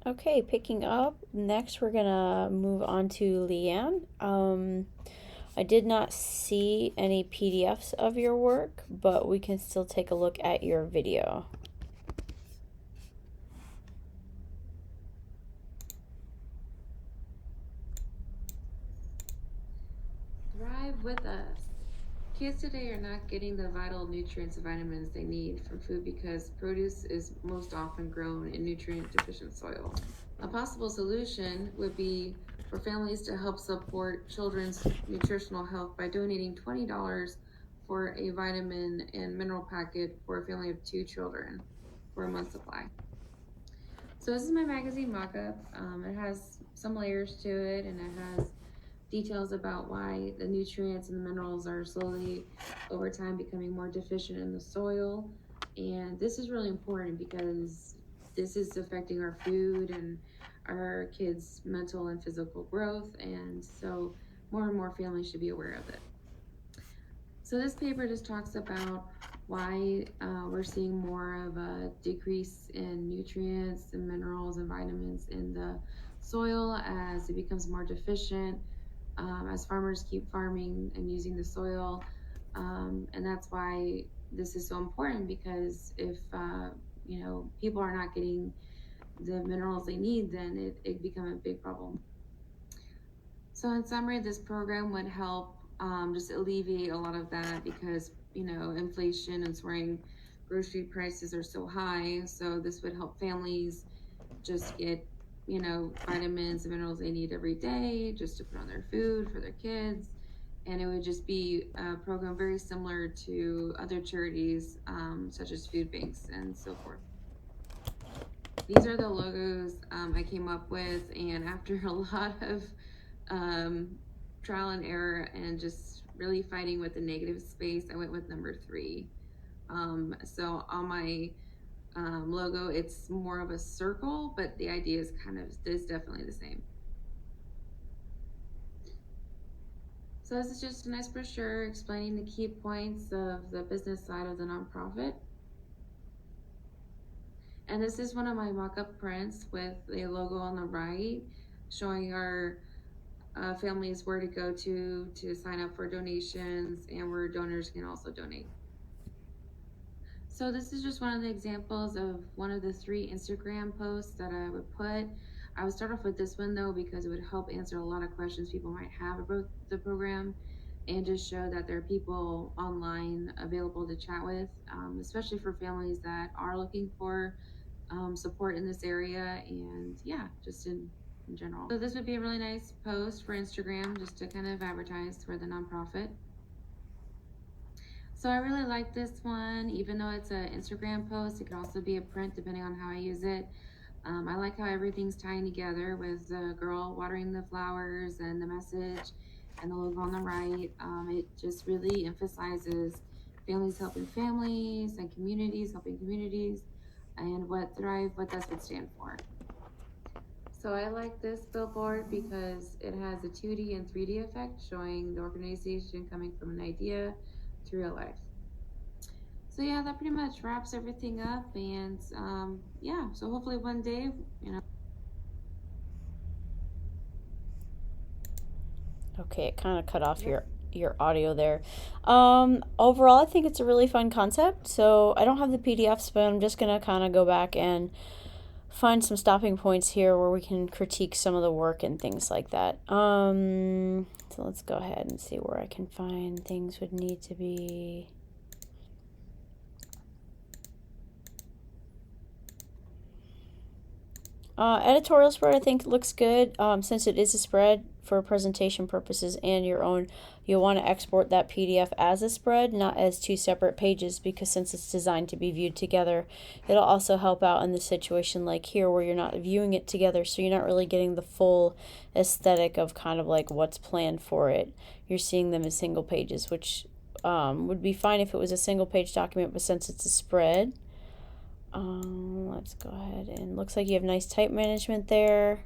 Okay, picking up. Next, we're gonna move on to Leanne. I did not see any PDFs of your work, but we can still take a look at your video. Thrive with us. Kids today are not getting the vital nutrients and vitamins they need from food because produce is most often grown in nutrient deficient soil. A possible solution would be for families to help support children's nutritional health by donating $20 for a vitamin and mineral packet for a family of 2 children for a month supply. So this is my magazine mock-up. It has some layers to it, and it has details about why the nutrients and the minerals are slowly over time becoming more deficient in the soil. And this is really important because this is affecting our food and our kids' mental and physical growth. And so more and more families should be aware of it. So this paper just talks about why we're seeing more of a decrease in nutrients and minerals and vitamins in the soil as it becomes more deficient, as farmers keep farming and using the soil. And that's why this is so important, because if people are not getting the minerals they need, then it become a big problem. So in summary, this program would help just alleviate a lot of that, because inflation and soaring grocery prices are so high. So this would help families just get vitamins and minerals they need every day, just to put on their food for their kids. And it would just be a program very similar to other charities, such as food banks and so forth. These are the logos I came up with, and after a lot of trial and error and just really fighting with the negative space, I went with number 3. So on my logo, it's more of a circle, but the idea is definitely the same. So this is just a nice brochure explaining the key points of the business side of the nonprofit. And this is one of my mock-up prints with a logo on the right showing our families where to go to sign up for donations, and where donors can also donate. So this is just one of the examples of one of the 3 Instagram posts that I would put. I would start off with this one though, because it would help answer a lot of questions people might have about the program, and just show that there are people online available to chat with, especially for families that are looking for support in this area, and yeah, just in general. So this would be a really nice post for Instagram, just to kind of advertise for the nonprofit. So I really like this one, even though it's an Instagram post. It could also be a print depending on how I use it. I like how everything's tying together with the girl watering the flowers and the message and the logo on the right. It just really emphasizes families helping families and communities helping communities, and what Thrive With Us would stand for. So I like this billboard because it has a 2D and 3D effect, showing the organization coming from an idea to real life. So yeah, that pretty much wraps everything up, and yeah, so hopefully one day, Okay, it kind of cut off your audio there. Overall, I think it's a really fun concept. So I don't have the PDFs, but I'm just gonna kind of go back and find some stopping points here where we can critique some of the work and things like that. So let's go ahead and see where I can find things would need to be. Editorial spread I think looks good, since it is a spread for presentation purposes and your own. You'll want to export that PDF as a spread, not as 2 separate pages, because since it's designed to be viewed together, it'll also help out in the situation like here where you're not viewing it together, so you're not really getting the full aesthetic of kind of like what's planned for it. You're seeing them as single pages, which would be fine if it was a single page document, but since it's a spread, let's go ahead, and looks like you have nice type management there.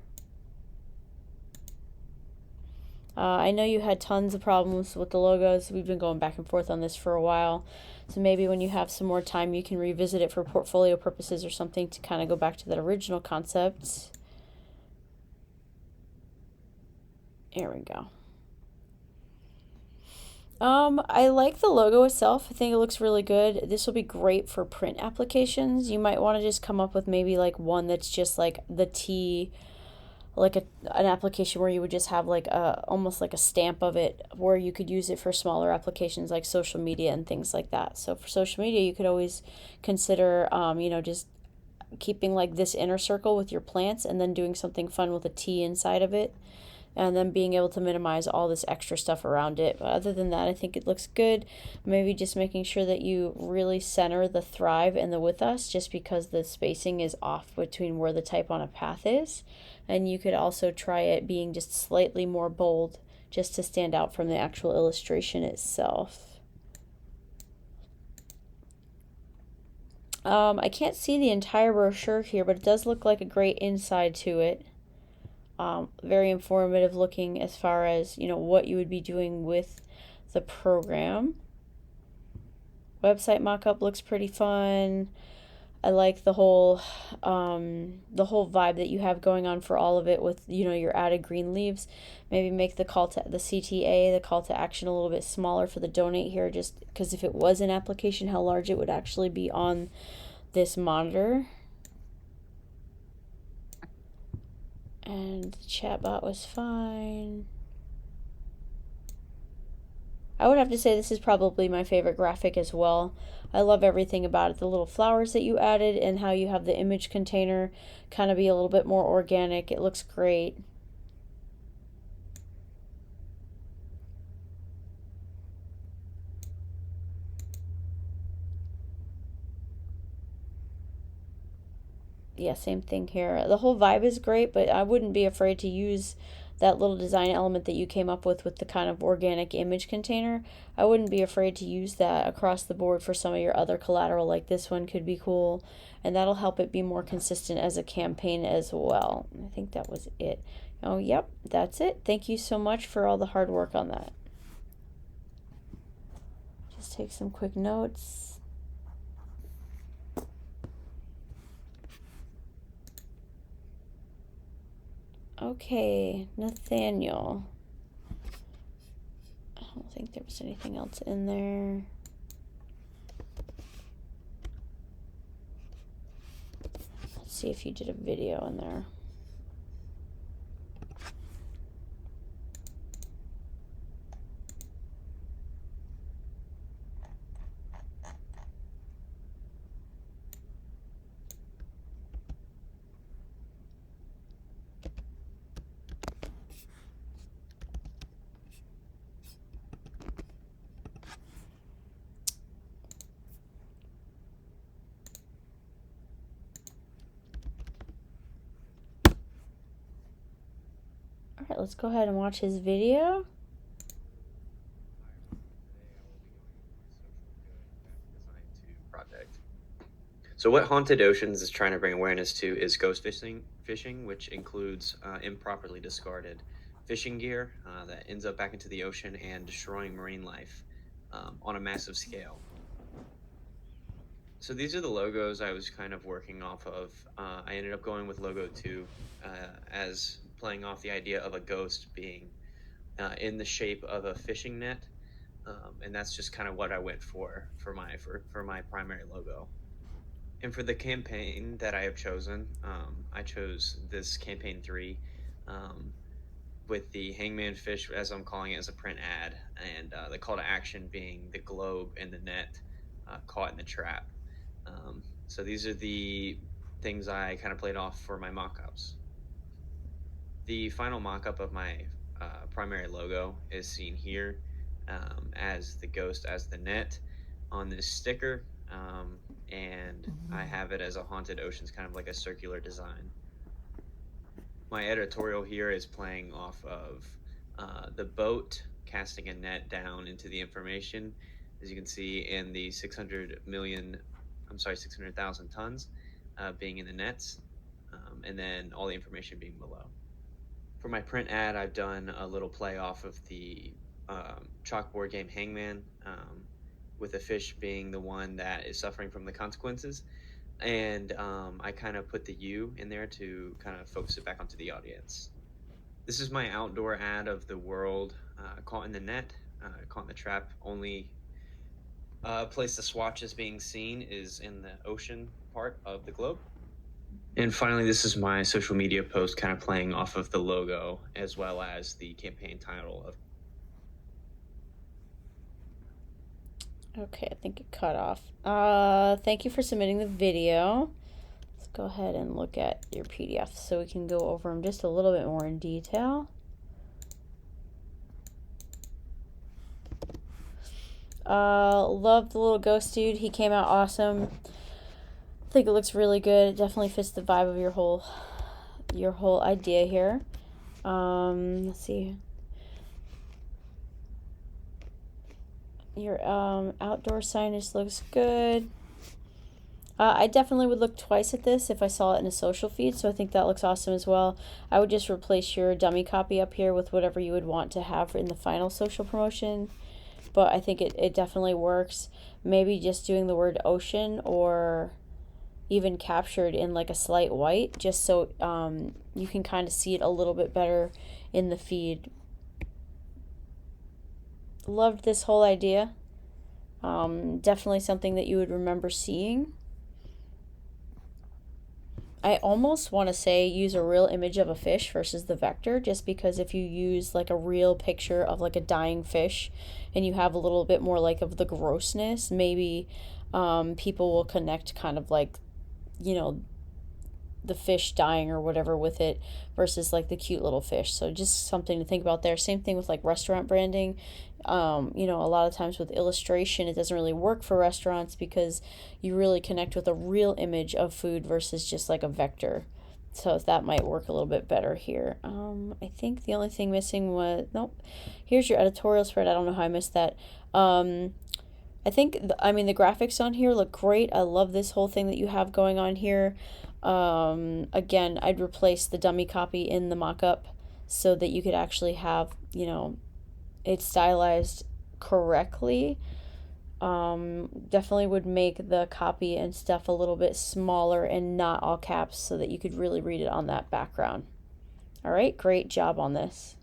I know you had tons of problems with the logos. We've been going back and forth on this for a while. So maybe when you have some more time, you can revisit it for portfolio purposes or something to kind of go back to that original concept. Here we go. I like the logo itself. I think it looks really good. This will be great for print applications. You might want to just come up with maybe like one that's just like the T, like an application where you would just have like a almost like a stamp of it, where you could use it for smaller applications like social media and things like that. So for social media, you could always consider, just keeping like this inner circle with your plants and then doing something fun with a T inside of it, and then being able to minimize all this extra stuff around it. But other than that, I think it looks good. Maybe just making sure that you really center the thrive and the with us, just because the spacing is off between where the type on a path is. And you could also try it being just slightly more bold, just to stand out from the actual illustration itself. I can't see the entire brochure here, but it does look like a great inside to it. Very informative looking as far as, what you would be doing with the program. Website mock-up looks pretty fun. I like the whole vibe that you have going on for all of it with, your added green leaves. Maybe make the call to the CTA, the call to action, a little bit smaller for the donate here, just because if it was an application, how large it would actually be on this monitor. And the chatbot was fine. I would have to say this is probably my favorite graphic as well. I love everything about it. The little flowers that you added and how you have the image container kind of be a little bit more organic. It looks great. Yeah, same thing here. The whole vibe is great, but I wouldn't be afraid to use that little design element that you came up with the kind of organic image container. I wouldn't be afraid to use that across the board for some of your other collateral, like this one could be cool, and that'll help it be more consistent as a campaign as well. I think that was it. Oh, yep, that's it. Thank you so much for all the hard work on that. Just take some quick notes. Okay, Nathaniel. I don't think there was anything else in there. Let's see if you did a video in there. All right, let's go ahead and watch his video. Project. So what Haunted Oceans is trying to bring awareness to is ghost fishing, which includes improperly discarded fishing gear that ends up back into the ocean and destroying marine life on a massive scale. So these are the logos I was kind of working off of. I ended up going with logo 2 as playing off the idea of a ghost being in the shape of a fishing net. And that's just kind of what I went for my primary logo. And for the campaign that I have chosen, I chose this campaign 3 with the hangman fish, as I'm calling it, as a print ad, and the call to action being the globe and the net caught in the trap. So these are the things I kind of played off for my mock-ups. The final mock-up of my primary logo is seen here as the ghost as the net on this sticker, and I have it as a Haunted Oceans, kind of like a circular design. My editorial here is playing off of the boat casting a net down into the information, as you can see in the 600,000 tons being in the nets, and then all the information being below. For my print ad, I've done a little play off of the chalkboard game Hangman, with the fish being the one that is suffering from the consequences. And I kind of put the U in there to kind of focus it back onto the audience. This is my outdoor ad of the world caught in the net, caught in the trap. Only place the swatch is being seen is in the ocean part of the globe. And finally, this is my social media post kind of playing off of the logo as well as the campaign title of. Okay, I think it cut off. Thank you for submitting the video. Let's go ahead and look at your PDF so we can go over them just a little bit more in detail. Love the little ghost dude. He came out awesome. I think it looks really good. It definitely fits the vibe of your whole idea here. Let's see. Your outdoor signage looks good. I definitely would look twice at this if I saw it in a social feed, so I think that looks awesome as well. I would just replace your dummy copy up here with whatever you would want to have in the final social promotion, but I think it definitely works. Maybe just doing the word ocean or even captured in like a slight white, just so you can kind of see it a little bit better in the feed. Loved this whole idea. Definitely something that you would remember seeing. I almost want to say use a real image of a fish versus the vector, just because if you use like a real picture of like a dying fish and you have a little bit more like of the grossness, maybe people will connect kind of like, you know, the fish dying or whatever with it versus like the cute little fish. So just something to think about there. Same thing with like restaurant branding. You know, a lot of times with illustration, it doesn't really work for restaurants because you really connect with a real image of food versus just like a vector. So that might work a little bit better here. I think the only thing missing was, nope, here's your editorial spread. I don't know how I missed that. I think, I mean, the graphics on here look great. I love this whole thing that you have going on here. Again, I'd replace the dummy copy in the mock-up so that you could actually have, you know, it stylized correctly. Definitely would make the copy and stuff a little bit smaller and not all caps so that you could really read it on that background. All right, great job on this.